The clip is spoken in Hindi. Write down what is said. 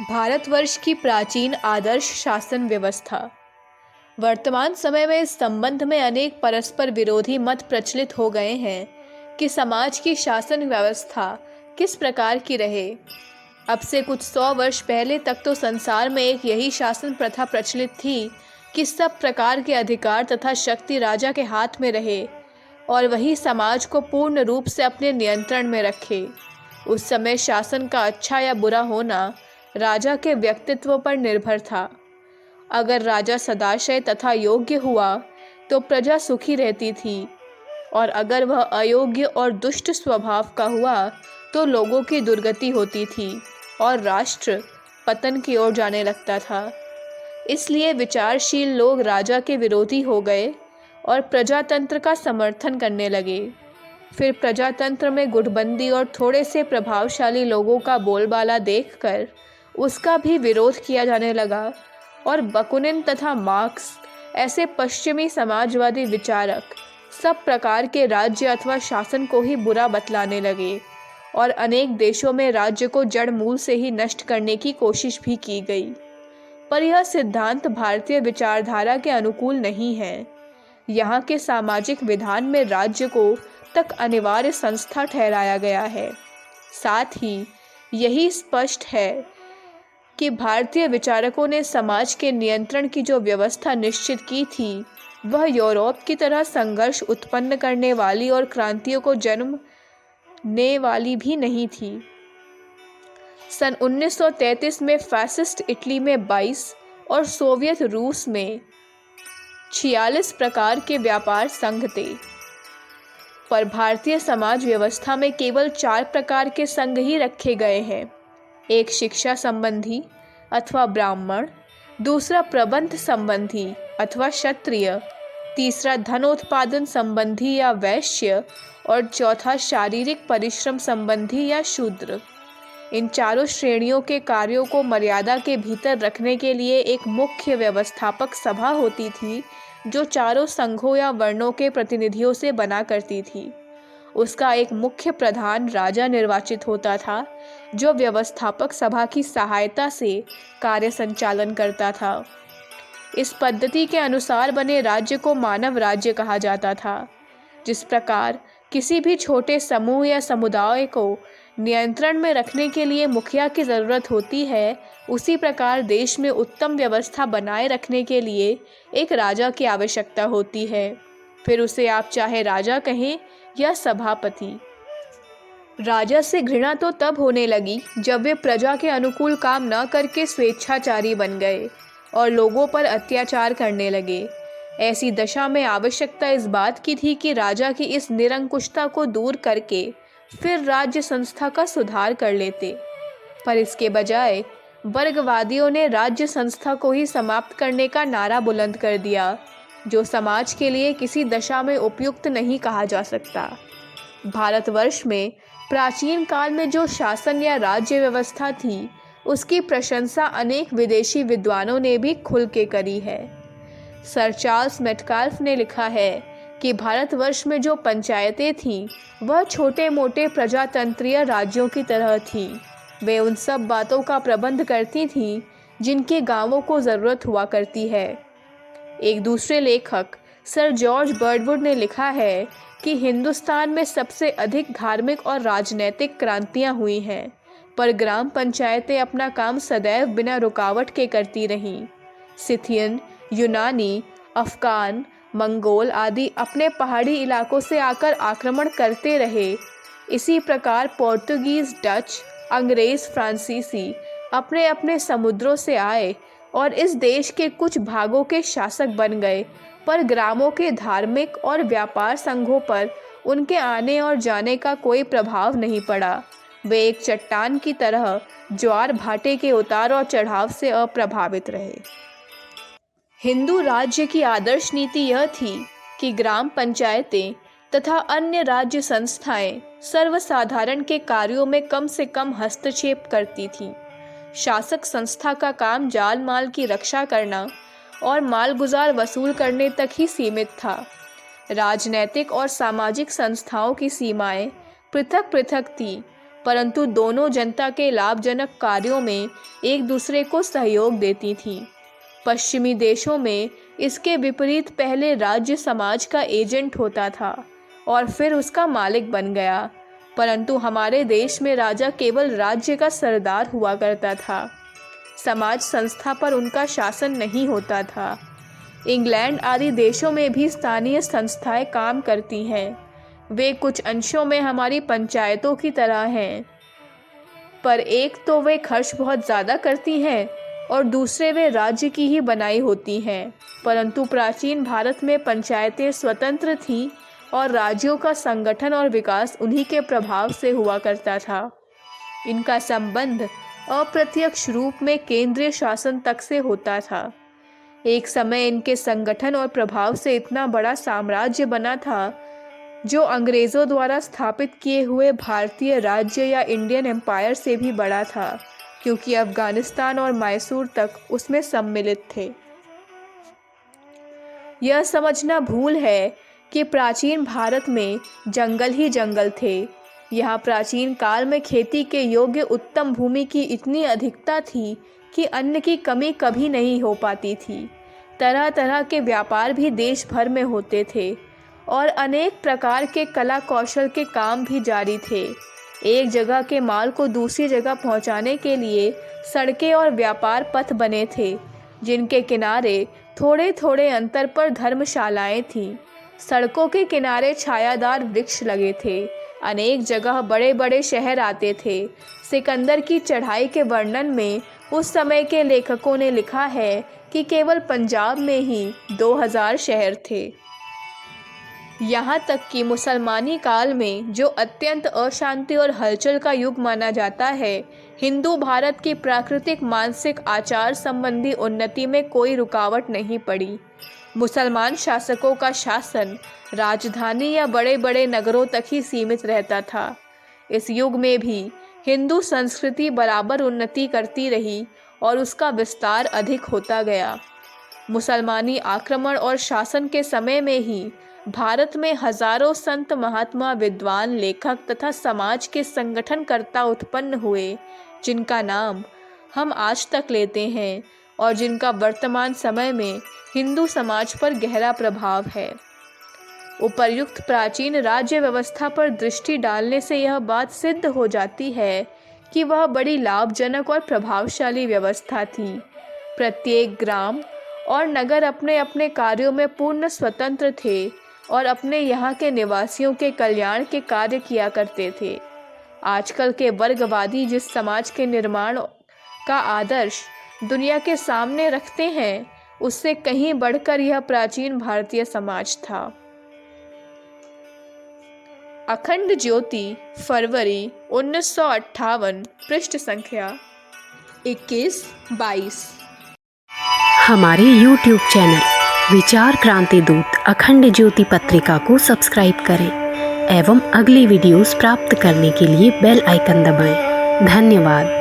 भारतवर्ष की प्राचीन आदर्श शासन व्यवस्था। वर्तमान समय में इस संबंध में अनेक परस्पर विरोधी मत प्रचलित हो गए हैं कि समाज की शासन व्यवस्था किस प्रकार की रहे। अब से कुछ 100 वर्ष पहले तक तो संसार में एक यही शासन प्रथा प्रचलित थी कि सब प्रकार के अधिकार तथा शक्ति राजा के हाथ में रहे और वही समाज को पूर्ण रूप से अपने नियंत्रण में रखे। उस समय शासन का अच्छा या बुरा होना राजा के व्यक्तित्व पर निर्भर था। अगर राजा सदाशय तथा योग्य हुआ तो प्रजा सुखी रहती थी और अगर वह अयोग्य और दुष्ट स्वभाव का हुआ तो लोगों की दुर्गति होती थी और राष्ट्र पतन की ओर जाने लगता था। इसलिए विचारशील लोग राजा के विरोधी हो गए और प्रजातंत्र का समर्थन करने लगे। फिर प्रजातंत्र में गुटबंदी और थोड़े से प्रभावशाली लोगों का बोलबाला देखकर उसका भी विरोध किया जाने लगा और बकुनिन तथा मार्क्स ऐसे पश्चिमी समाजवादी विचारक सब प्रकार के राज्य अथवा शासन को ही बुरा बतलाने लगे और अनेक देशों में राज्य को जड़ मूल से ही नष्ट करने की कोशिश भी की गई। पर यह सिद्धांत भारतीय विचारधारा के अनुकूल नहीं है। यहाँ के सामाजिक विधान में राज्य को तक अनिवार्य संस्था ठहराया गया है। साथ ही यही स्पष्ट है कि भारतीय विचारकों ने समाज के नियंत्रण की जो व्यवस्था निश्चित की थी वह यूरोप की तरह संघर्ष उत्पन्न करने वाली और क्रांतियों को जन्म देने वाली भी नहीं थी। सन 1933 में फैसिस्ट इटली में 22 और सोवियत रूस में 46 प्रकार के व्यापार संघ थे, पर भारतीय समाज व्यवस्था में केवल 4 प्रकार के संघ ही रखे गए हैं। एक शिक्षा संबंधी अथवा ब्राह्मण, दूसरा प्रबंध संबंधी अथवा क्षत्रिय, तीसरा धनोत्पादन संबंधी या वैश्य और चौथा शारीरिक परिश्रम संबंधी या शूद्र। इन चारों श्रेणियों के कार्यों को मर्यादा के भीतर रखने के लिए एक मुख्य व्यवस्थापक सभा होती थी जो चारों संघों या वर्णों के प्रतिनिधियों से बना करती थी। उसका एक मुख्य प्रधान राजा निर्वाचित होता था जो व्यवस्थापक सभा की सहायता से कार्य संचालन करता था। इस पद्धति के अनुसार बने राज्य को मानव राज्य कहा जाता था। जिस प्रकार किसी भी छोटे समूह या समुदाय को नियंत्रण में रखने के लिए मुखिया की ज़रूरत होती है, उसी प्रकार देश में उत्तम व्यवस्था बनाए रखने के लिए एक राजा की आवश्यकता होती है। फिर उसे आप चाहे राजा कहें या सभापति। राजा से घृणा तो तब होने लगी जब वे प्रजा के अनुकूल काम न करके स्वेच्छाचारी बन गए और लोगों पर अत्याचार करने लगे। ऐसी दशा में आवश्यकता इस बात की थी कि राजा की इस निरंकुशता को दूर करके फिर राज्य संस्था का सुधार कर लेते, पर इसके बजाय वर्गवादियों ने राज्य संस्था को ही समाप्त करने का नारा बुलंद कर दिया, जो समाज के लिए किसी दशा में उपयुक्त नहीं कहा जा सकता। भारतवर्ष में प्राचीन काल में जो शासन या राज्य व्यवस्था थी उसकी प्रशंसा अनेक विदेशी विद्वानों ने भी खुल के करी है। सर चार्ल्स मेटकाल्फ ने लिखा है कि भारतवर्ष में जो पंचायतें थीं वह छोटे मोटे प्रजातंत्रीय राज्यों की तरह थीं। वे उन सब बातों का प्रबंध करती थीं जिनके गांवों को ज़रूरत हुआ करती है। एक दूसरे लेखक सर जॉर्ज बर्डवुड ने लिखा है कि हिंदुस्तान में सबसे अधिक धार्मिक और राजनैतिक क्रांतियां हुई हैं, पर ग्राम पंचायतें अपना काम सदैव बिना रुकावट के करती रहीं। सिथियन, यूनानी, अफगान, मंगोल आदि अपने पहाड़ी इलाकों से आकर आक्रमण करते रहे। इसी प्रकार पोर्तुगीज़, डच, अंग्रेज़, फ्रांसीसी अपने अपने समुद्रों से आए और इस देश के कुछ भागों के शासक बन गए, पर ग्रामों के धार्मिक और व्यापार संघों पर उनके आने और जाने का कोई प्रभाव नहीं पड़ा। वे एक चट्टान की तरह ज्वार भाटे के उतार और चढ़ाव से अप्रभावित रहे। हिंदू राज्य की आदर्श नीति यह थी कि ग्राम पंचायतें तथा अन्य राज्य संस्थाएं सर्वसाधारण के कार्यों में कम से कम हस्तक्षेप करती थीं। शासक संस्था का काम जाल माल की रक्षा करना और मालगुजार वसूल करने तक ही सीमित था। राजनैतिक और सामाजिक संस्थाओं की सीमाएं पृथक पृथक थीं परंतु दोनों जनता के लाभजनक कार्यों में एक दूसरे को सहयोग देती थीं। पश्चिमी देशों में इसके विपरीत पहले राज्य समाज का एजेंट होता था और फिर उसका मालिक बन गया, परंतु हमारे देश में राजा केवल राज्य का सरदार हुआ करता था। समाज संस्था पर उनका शासन नहीं होता था। इंग्लैंड आदि देशों में भी स्थानीय संस्थाएं काम करती हैं। वे कुछ अंशों में हमारी पंचायतों की तरह हैं, पर एक तो वे खर्च बहुत ज़्यादा करती हैं और दूसरे वे राज्य की ही बनाई होती हैं। परंतु प्राचीन भारत में पंचायतें स्वतंत्र थीं और राज्यों का संगठन और विकास उन्हीं के प्रभाव से हुआ करता था। इनका संबंध अप्रत्यक्ष रूप में केंद्रीय शासन तक से होता था। एक समय इनके संगठन और प्रभाव से इतना बड़ा साम्राज्य बना था जो अंग्रेज़ों द्वारा स्थापित किए हुए भारतीय राज्य या इंडियन एम्पायर से भी बड़ा था, क्योंकि अफगानिस्तान और मैसूर तक उसमें सम्मिलित थे। यह समझना भूल है कि प्राचीन भारत में जंगल ही जंगल थे। यहाँ प्राचीन काल में खेती के योग्य उत्तम भूमि की इतनी अधिकता थी कि अन्न की कमी कभी नहीं हो पाती थी। तरह तरह के व्यापार भी देश भर में होते थे और अनेक प्रकार के कला कौशल के काम भी जारी थे। एक जगह के माल को दूसरी जगह पहुंचाने के लिए सड़कें और व्यापार पथ बने थे, जिनके किनारे थोड़े थोड़े अंतर पर धर्मशालाएं थीं। सड़कों के किनारे छायादार वृक्ष लगे थे। अनेक जगह बड़े बड़े शहर आते थे। सिकंदर की चढ़ाई के वर्णन में उस समय के लेखकों ने लिखा है कि केवल पंजाब में ही 2000 शहर थे। यहाँ तक कि मुसलमानी काल में, जो अत्यंत अशांति और हलचल का युग माना जाता है, हिंदू भारत की प्राकृतिक मानसिक आचार संबंधी उन्नति में कोई रुकावट नहीं पड़ी। मुसलमान शासकों का शासन राजधानी या बड़े बड़े नगरों तक ही सीमित रहता था। इस युग में भी हिंदू संस्कृति बराबर उन्नति करती रही और उसका विस्तार अधिक होता गया। मुसलमानी आक्रमण और शासन के समय में ही भारत में हजारों संत, महात्मा, विद्वान, लेखक तथा समाज के संगठनकर्ता उत्पन्न हुए, जिनका नाम हम आज तक लेते हैं और जिनका वर्तमान समय में हिंदू समाज पर गहरा प्रभाव है। उपर्युक्त प्राचीन राज्य व्यवस्था पर दृष्टि डालने से यह बात सिद्ध हो जाती है कि वह बड़ी लाभजनक और प्रभावशाली व्यवस्था थी। प्रत्येक ग्राम और नगर अपने अपने कार्यों में पूर्ण स्वतंत्र थे और अपने यहाँ के निवासियों के कल्याण के कार्य किया करते थे। आजकल के वर्गवादी जिस समाज के निर्माण का आदर्श दुनिया के सामने रखते हैं, उससे कहीं बढ़कर यह प्राचीन भारतीय समाज था। अखंड ज्योति, फरवरी 1958, पृष्ठ संख्या 21-22। हमारे YouTube चैनल विचार क्रांति दूत अखंड ज्योति पत्रिका को सब्सक्राइब करें एवं अगली वीडियोस प्राप्त करने के लिए बेल आइकन दबाएं। धन्यवाद।